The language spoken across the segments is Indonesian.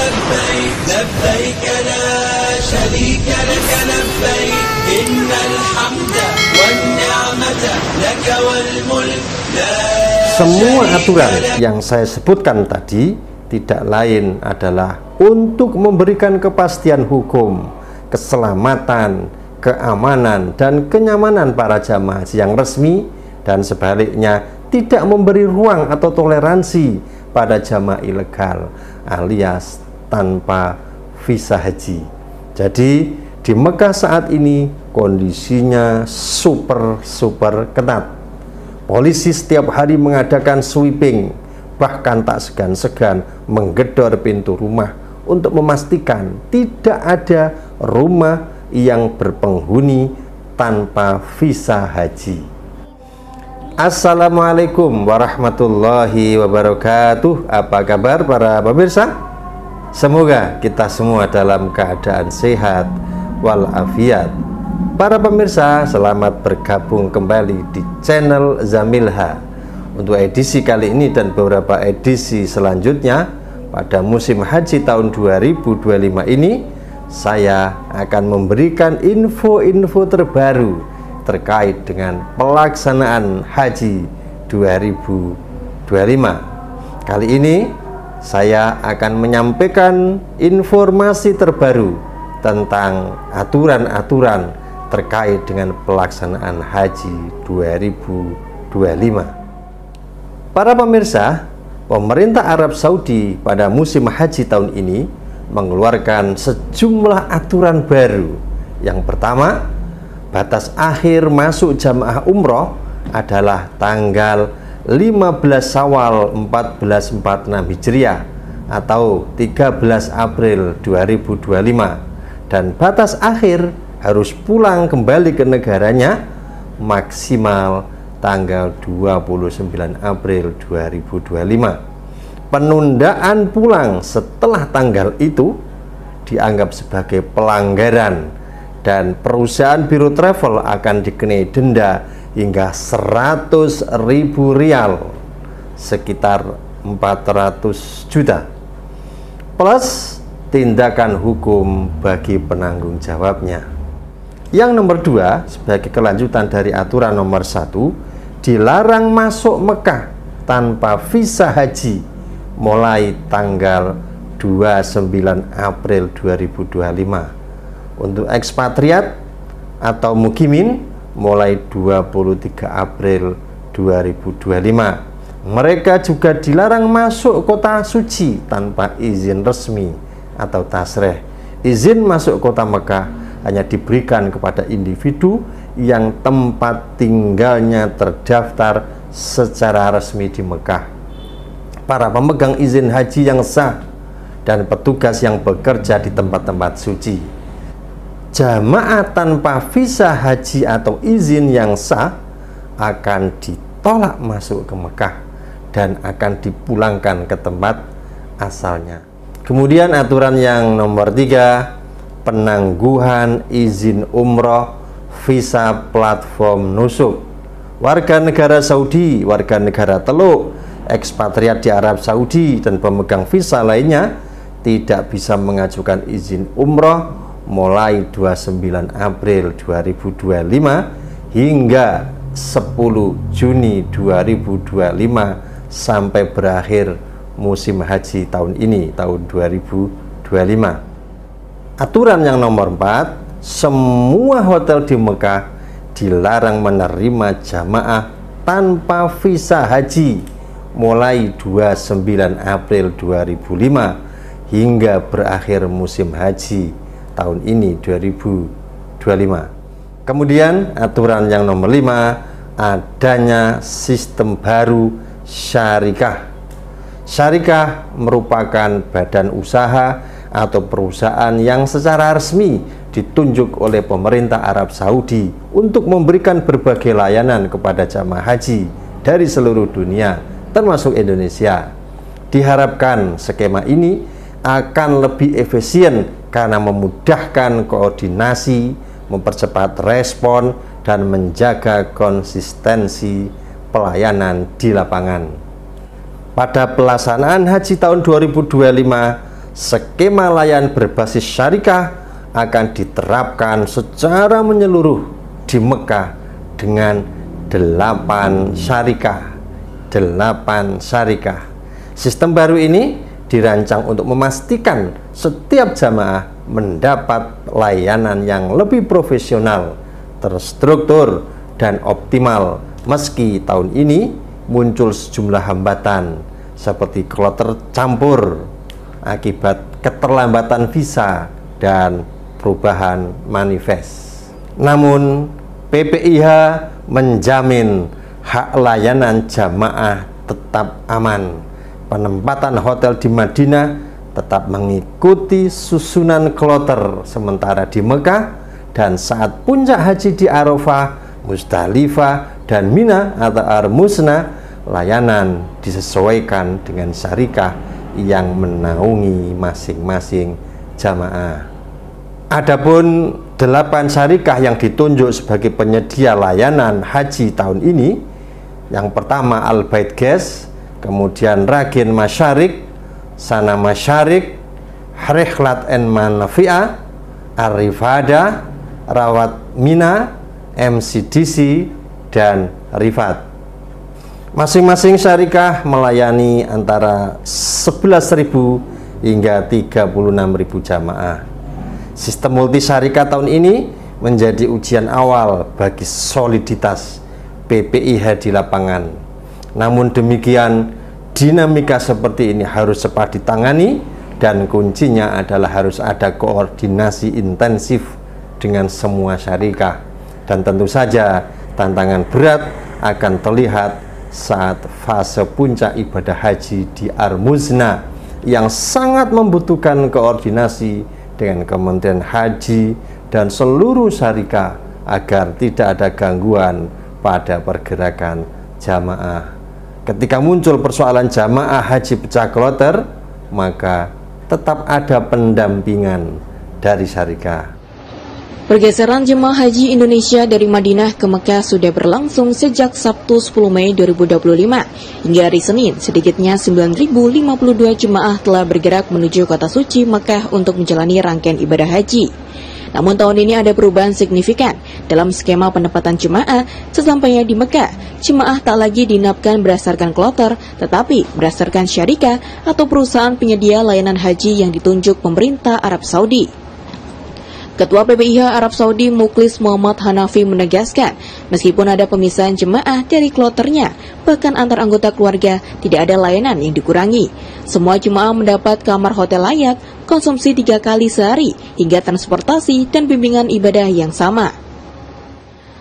لبيك لبيك لا شريك لك لبيك إن الحمد والنعمة لك والملك لا. Semua aturan yang saya sebutkan tadi tidak lain adalah untuk memberikan kepastian hukum, keselamatan, keamanan, dan kenyamanan para jamaah haji yang resmi, dan sebaliknya tidak memberi ruang atau toleransi pada jamaah ilegal alias tanpa visa haji. Jadi di Mekah saat ini kondisinya super ketat. Polisi setiap hari mengadakan sweeping, bahkan tak segan-segan menggedor pintu rumah untuk memastikan tidak ada rumah yang berpenghuni tanpa visa haji. Assalamualaikum warahmatullahi wabarakatuh. Apa kabar para pemirsa? Semoga kita semua dalam keadaan sehat walafiat. Para pemirsa, selamat bergabung kembali di channel Zamilha. Untuk edisi kali ini dan beberapa edisi selanjutnya pada musim haji tahun 2025 ini, saya akan memberikan info-info terbaru terkait dengan pelaksanaan haji 2025. Kali ini saya akan menyampaikan informasi terbaru tentang aturan-aturan terkait dengan pelaksanaan haji 2025. Para pemirsa, pemerintah Arab Saudi pada musim haji tahun ini mengeluarkan sejumlah aturan baru. Yang pertama, batas akhir masuk jamaah umroh adalah tanggal 15 Syawal 1446 Hijriah atau 13 April 2025, dan batas akhir harus pulang kembali ke negaranya maksimal tanggal 29 April 2025. Penundaan pulang setelah tanggal itu dianggap sebagai pelanggaran, dan perusahaan biro travel akan dikenai denda hingga 100.000 rial, sekitar 400 juta, plus tindakan hukum bagi penanggung jawabnya. Yang nomor 2, sebagai kelanjutan dari aturan nomor 1, dilarang masuk Mekah tanpa visa haji mulai tanggal 29 April 2025. Untuk ekspatriat atau mukimin mulai 23 April 2025. Mereka juga dilarang masuk kota suci tanpa izin resmi atau tasreh. Izin masuk kota Mekah hanya diberikan kepada individu yang tempat tinggalnya terdaftar secara resmi di Mekah, para pemegang izin haji yang sah, dan petugas yang bekerja di tempat-tempat suci. Jamaah tanpa visa haji atau izin yang sah akan ditolak masuk ke Mekah dan akan dipulangkan ke tempat asalnya. Kemudian aturan yang nomor 3, penangguhan izin umroh visa platform nusuk. Warga negara Saudi, warga negara Teluk, ekspatriat di Arab Saudi, dan pemegang visa lainnya tidak bisa mengajukan izin umroh mulai 29 April 2025 hingga 10 Juni 2025 sampai berakhir musim haji tahun ini, tahun 2025. Aturan yang nomor 4, semua hotel di Mekah dilarang menerima jamaah tanpa visa haji mulai 29 April 2005 hingga berakhir musim haji tahun ini 2025. Kemudian aturan yang nomor 5, adanya sistem baru syarikah. Syarikah merupakan badan usaha atau perusahaan yang secara resmi ditunjuk oleh pemerintah Arab Saudi untuk memberikan berbagai layanan kepada jamaah haji dari seluruh dunia, termasuk Indonesia. Diharapkan skema ini akan lebih efisien karena memudahkan koordinasi, mempercepat respon, dan menjaga konsistensi pelayanan di lapangan. Pada pelaksanaan haji tahun 2025, skema layan berbasis syariah akan diterapkan secara menyeluruh di Mekah dengan 8 syariah. Sistem baru ini dirancang untuk memastikan setiap jamaah mendapat layanan yang lebih profesional, terstruktur, dan optimal. Meski tahun ini muncul sejumlah hambatan seperti kloter campur akibat keterlambatan visa dan perubahan manifest. Namun PPIH menjamin hak layanan jamaah tetap aman. Penempatan hotel di Madinah tetap mengikuti susunan kloter, sementara di Mekah dan saat puncak haji di Arafah, Musdalifah, dan Mina atau Armuzna, layanan disesuaikan dengan syariah yang menaungi masing-masing jamaah. Adapun 8 syariah yang ditunjuk sebagai penyedia layanan haji tahun ini, yang pertama Al-Bait Gas, kemudian Ragin Masyarik, Sana Masyarik, Rihlat and Manafi'ah, Ar-Rifada, Rawat Mina, MCDC, dan Rifat. Masing-masing syariah melayani antara 11.000 hingga 36.000 jamaah. Sistem multi syariah tahun ini menjadi ujian awal bagi soliditas PPIH di lapangan. Namun demikian, dinamika seperti ini harus cepat ditangani dan kuncinya adalah harus ada koordinasi intensif dengan semua syariah. Dan tentu saja tantangan berat akan terlihat saat fase puncak ibadah haji di Armuzna yang sangat membutuhkan koordinasi dengan Kementerian Haji dan seluruh syariah agar tidak ada gangguan pada pergerakan jamaah. Ketika muncul persoalan jamaah haji pecah kloter, maka tetap ada pendampingan dari syariah. Pergeseran jemaah haji Indonesia dari Madinah ke Mekah sudah berlangsung sejak Sabtu 10 Mei 2025. Hingga hari Senin, sedikitnya 9.052 jemaah telah bergerak menuju kota suci Mekah untuk menjalani rangkaian ibadah haji. Namun tahun ini ada perubahan signifikan dalam skema penempatan jemaah. Sesampainya di Mekah, jemaah tak lagi diinapkan berdasarkan kloter, tetapi berdasarkan syariah atau perusahaan penyedia layanan haji yang ditunjuk pemerintah Arab Saudi. Ketua PPIH Arab Saudi Mukhlis Muhammad Hanafi menegaskan, meskipun ada pemisahan jemaah dari kloternya, bahkan antar anggota keluarga tidak ada layanan yang dikurangi. Semua jemaah mendapat kamar hotel layak, konsumsi 3 kali sehari, hingga transportasi dan bimbingan ibadah yang sama.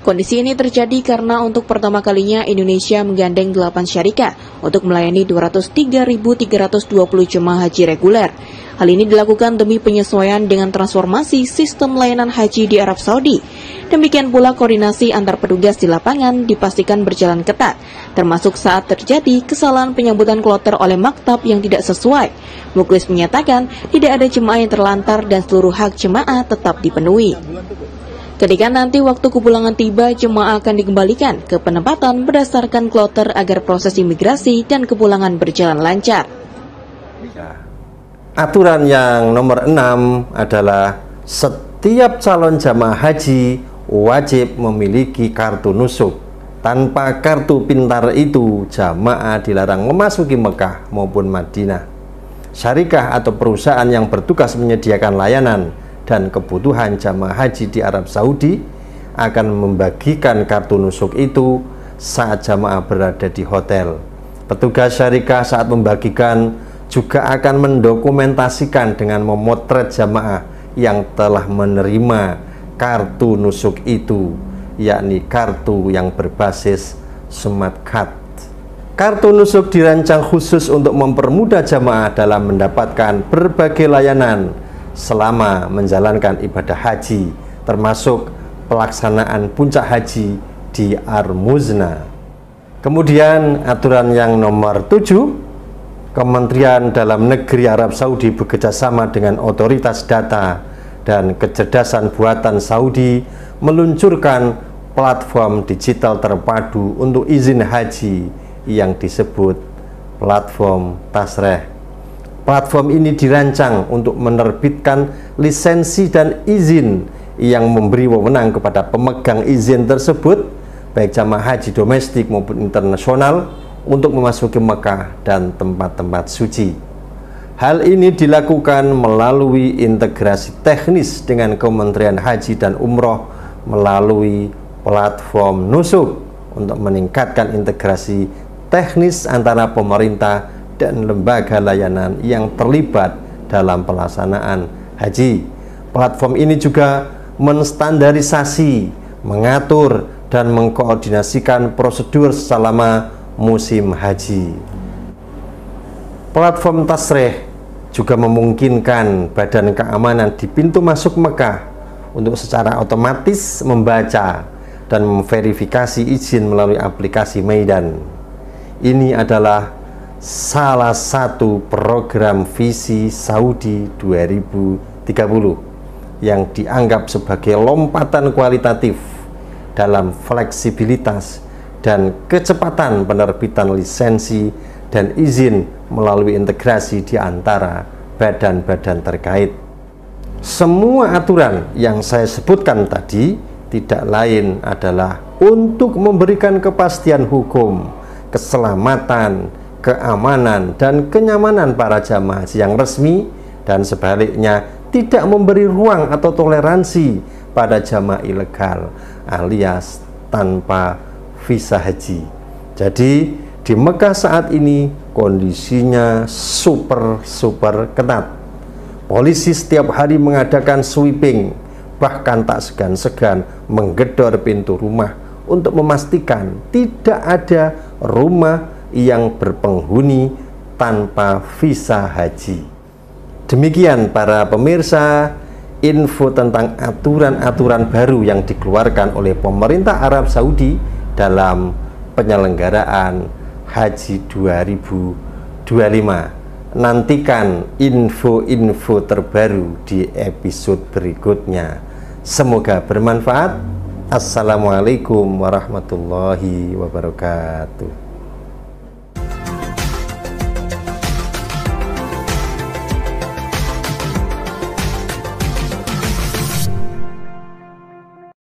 Kondisi ini terjadi karena untuk pertama kalinya Indonesia menggandeng 8 syariah untuk melayani 203.320 jemaah haji reguler. Hal ini dilakukan demi penyesuaian dengan transformasi sistem layanan haji di Arab Saudi. Demikian pula koordinasi antar petugas di lapangan dipastikan berjalan ketat, termasuk saat terjadi kesalahan penyambutan kloter oleh maktab yang tidak sesuai. Mukhlis menyatakan tidak ada jemaah yang terlantar dan seluruh hak jemaah tetap dipenuhi. Ketika nanti waktu kepulangan tiba, jemaah akan dikembalikan ke penempatan berdasarkan kloter agar proses imigrasi dan kepulangan berjalan lancar. Aturan yang nomor 6 adalah setiap calon jamaah haji wajib memiliki kartu nusuk. Tanpa kartu pintar itu, jamaah dilarang memasuki Mekah maupun Madinah. Syariah atau perusahaan yang bertugas menyediakan layanan dan kebutuhan jamaah haji di Arab Saudi akan membagikan kartu nusuk itu saat jamaah berada di hotel. Petugas syariah saat membagikan juga akan mendokumentasikan dengan memotret jamaah yang telah menerima kartu nusuk itu, yakni kartu yang berbasis smart card. Kartu nusuk dirancang khusus untuk mempermudah jamaah dalam mendapatkan berbagai layanan selama menjalankan ibadah haji, termasuk pelaksanaan puncak haji di Armuzna. Kemudian aturan yang nomor 7, Kementerian Dalam Negeri Arab Saudi bekerjasama dengan Otoritas Data dan Kecerdasan Buatan Saudi meluncurkan platform digital terpadu untuk izin haji yang disebut platform Tasreh. Platform ini dirancang untuk menerbitkan lisensi dan izin yang memberi wewenang kepada pemegang izin tersebut, baik jamaah haji domestik maupun internasional, untuk memasuki Mekah dan tempat-tempat suci. Hal ini dilakukan melalui integrasi teknis dengan Kementerian Haji dan Umroh melalui platform Nusuk untuk meningkatkan integrasi teknis antara pemerintah dan lembaga layanan yang terlibat dalam pelaksanaan haji. Platform ini juga menstandarisasi, mengatur, dan mengkoordinasikan prosedur selama musim haji. Platform Tasreh juga memungkinkan badan keamanan di pintu masuk Mekah untuk secara otomatis membaca dan memverifikasi izin melalui aplikasi Maidan. Ini adalah salah satu program visi Saudi 2030 yang dianggap sebagai lompatan kualitatif dalam fleksibilitas dan kecepatan penerbitan lisensi dan izin melalui integrasi di antara badan-badan terkait. Semua aturan yang saya sebutkan tadi tidak lain adalah untuk memberikan kepastian hukum, keselamatan, keamanan, dan kenyamanan para jamaah haji yang resmi, dan sebaliknya tidak memberi ruang atau toleransi pada jamaah ilegal alias tanpa visa haji. Jadi di Mekah saat ini kondisinya super ketat. Polisi setiap hari mengadakan sweeping, bahkan tak segan-segan menggedor pintu rumah untuk memastikan tidak ada rumah yang berpenghuni tanpa visa haji. Demikian para pemirsa, info tentang aturan-aturan baru yang dikeluarkan oleh pemerintah Arab Saudi dalam penyelenggaraan Haji 2025. Nantikan info-info terbaru di episode berikutnya. Semoga bermanfaat. Assalamualaikum warahmatullahi wabarakatuh.